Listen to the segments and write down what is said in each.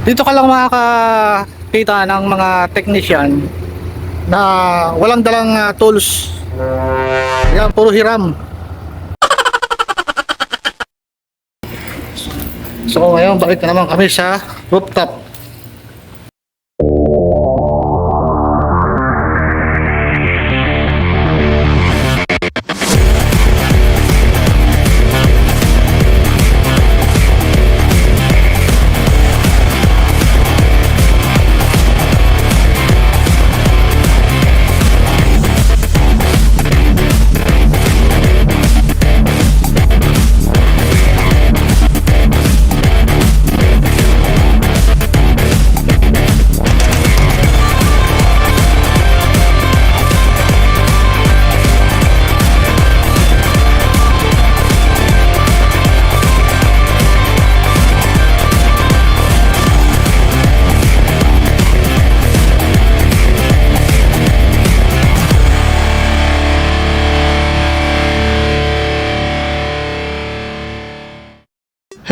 Dito ka lang makakakita ng mga technician na walang dalang tools. Yan, puro hiram. So ngayon, balik na naman kami sa rooftop.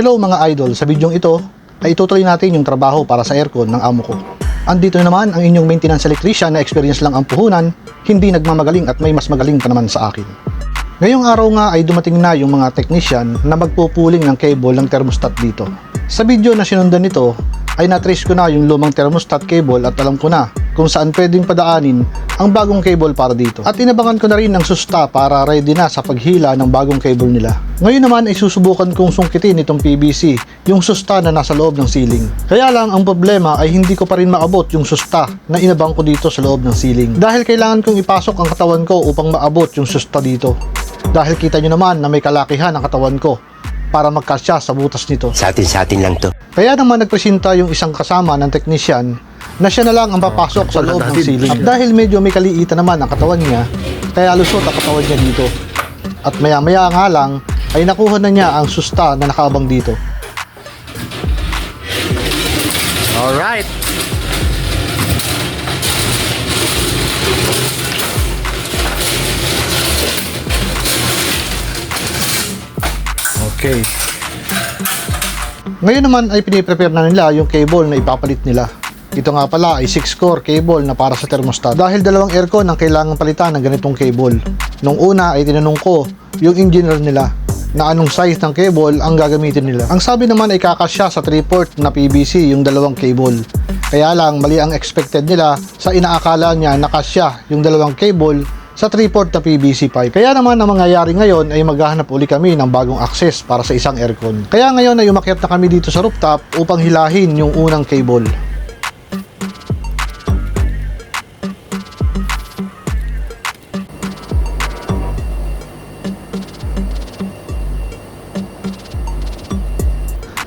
Hello mga idol, sa bidyong ito ay itutuloy natin yung trabaho para sa aircon ng amo ko. Andito naman ang inyong maintenance electrician na experience lang ang puhunan, hindi nagmamagaling at may mas magaling pa naman sa akin. Ngayong araw nga ay dumating na yung mga technician na magpupuling ng cable ng thermostat dito. Sa video na sinundan nito ay natrace ko na yung lumang thermostat cable at alam ko na kung saan pwedeng padaanin ang bagong cable para dito. At inabangan ko na rin ang susta para ready na sa paghila ng bagong cable nila. Ngayon naman ay susubukan kong sungkitin itong PVC, yung susta na nasa loob ng ceiling. Kaya lang ang problema ay hindi ko pa rin maabot yung susta na inabang ko dito sa loob ng ceiling. Dahil kailangan kong ipasok ang katawan ko upang maabot yung susta dito. Dahil kita nyo naman na may kalakihan ang katawan ko para magkasya sa butas nito. Sa atin lang to. Kaya naman nagpresenta yung isang kasama ng technician na siya na lang ang papasok sa loob ng ceiling. At dahil medyo may kaliitan naman ang katawan niya, kaya lusot ang katawan niya dito. At maya-maya nga lang ay nakuha na niya ang susta na nakaabang dito. Alright! Okay. Ngayon naman ay piniprepare na nila yung cable na ipapalit nila. Ito nga pala ay 6-core cable na para sa thermostat. Dahil dalawang aircon ang kailangan palitan ng ganitong cable. Nung una ay tinanong ko yung engineer nila na anong size ng cable ang gagamitin nila. Ang sabi naman ay kakasya sa 3-port na PVC yung dalawang cable. Kaya lang mali ang expected nila sa inaakala niya na kasya yung dalawang cable sa 3-port na PVC pipe. Kaya naman ang mangyayari ngayon ay maghahanap uli kami ng bagong access para sa isang aircon. Kaya ngayon ay umakyat na kami dito sa rooftop upang hilahin yung unang cable.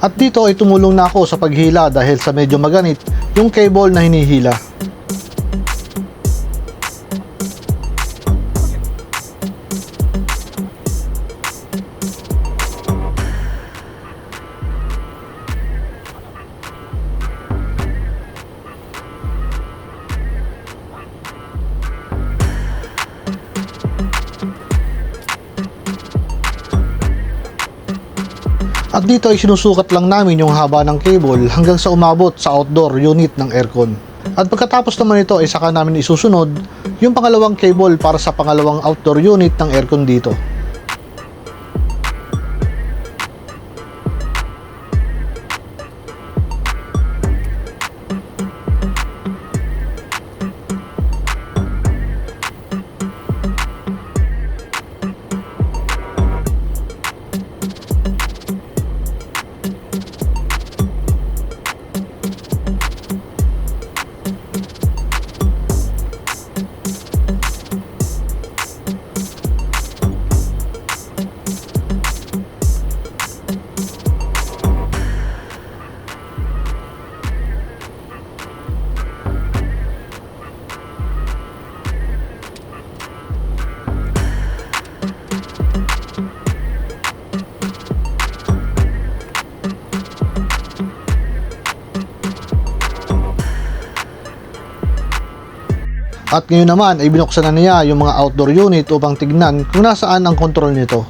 At dito ay tumulong na ako sa paghila dahil sa medyo maganit yung cable na hinihila. At dito ay sinusukat lang namin yung haba ng cable hanggang sa umabot sa outdoor unit ng aircon. At pagkatapos naman ito ay saka namin isusunod yung pangalawang cable para sa pangalawang outdoor unit ng aircon dito. At ngayon naman ay binuksan na niya yung mga outdoor unit upang tignan kung nasaan ang control nito.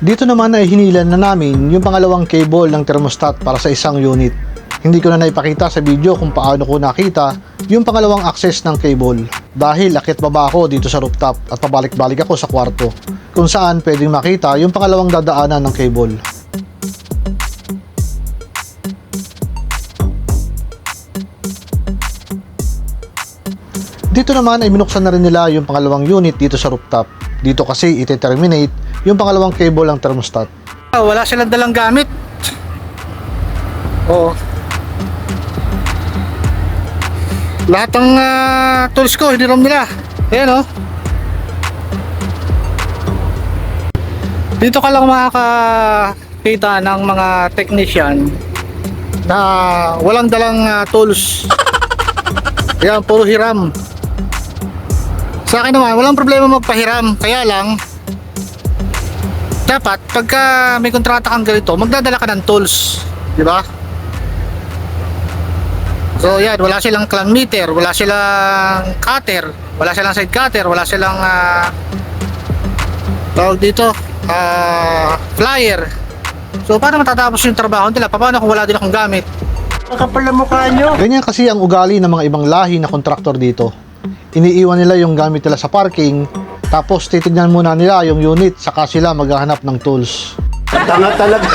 Dito naman ay hinilan na namin yung pangalawang cable ng thermostat para sa isang unit. Hindi ko na naipakita sa video kung paano ko nakita yung pangalawang access ng cable dahil akit baba ako dito sa rooftop at pabalik-balik ako sa kwarto kung saan pwedeng makita yung pangalawang dadaanan ng cable. Dito naman ay binuksan na rin nila yung pangalawang unit dito sa rooftop. Dito kasi ite-terminate yung pangalawang cable ng thermostat. Wala silang dalang gamit. Oo. Lahat ng tools ko, hiniram nila. Ayan, oh. Dito ka lang makakakita ng mga technician na walang dalang tools. Ayan, puro hiram. Sa akin naman, walang problema magpahiram. Kaya lang, dapat pagka may kontrata kang ganito, magdadala ka ng tools. Di ba? So yan, wala silang clamp meter, wala silang cutter, wala silang side cutter, wala silang tawag dito, flyer. So paano matatapos yung trabaho nila? Paano kung wala din akong gamit? Kapal na mukha nyo. Ganyan kasi ang ugali ng mga ibang lahi na kontraktor dito. Iniiwan nila yung gamit nila sa parking, tapos titignan muna nila yung unit, saka sila maghahanap ng tools. Tanga talaga.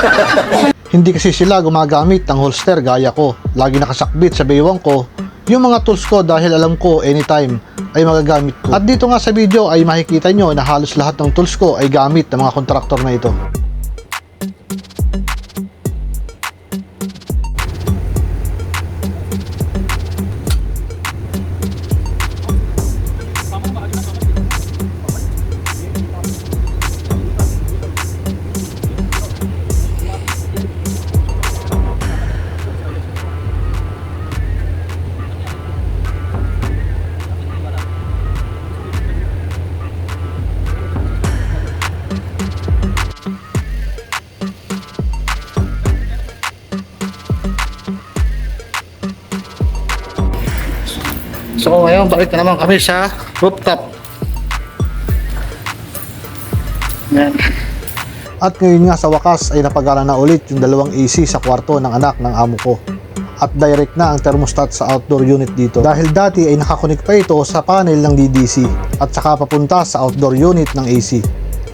Hindi kasi sila gumagamit ng holster gaya ko. Lagi nakasakbit sa baywang ko yung mga tools ko dahil alam ko anytime ay magagamit ko. At dito nga sa video ay makikita nyo na halos lahat ng tools ko ay gamit ng mga kontraktor na ito. So ngayon, balik na naman kami sa rooftop. Yan. At ngayon nga sa wakas ay napagana na ulit yung dalawang AC sa kwarto ng anak ng amo ko. At direct na ang thermostat sa outdoor unit dito. Dahil dati ay nakakonek pa ito sa panel ng DDC at saka papunta sa outdoor unit ng AC.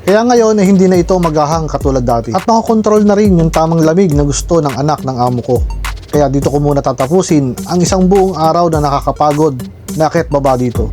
Kaya ngayon ay hindi na ito magahang katulad dati. At makokontrol na rin yung tamang lamig na gusto ng anak ng amo ko. Kaya dito ko muna tatapusin ang isang buong araw na nakakapagod na akyat baba dito.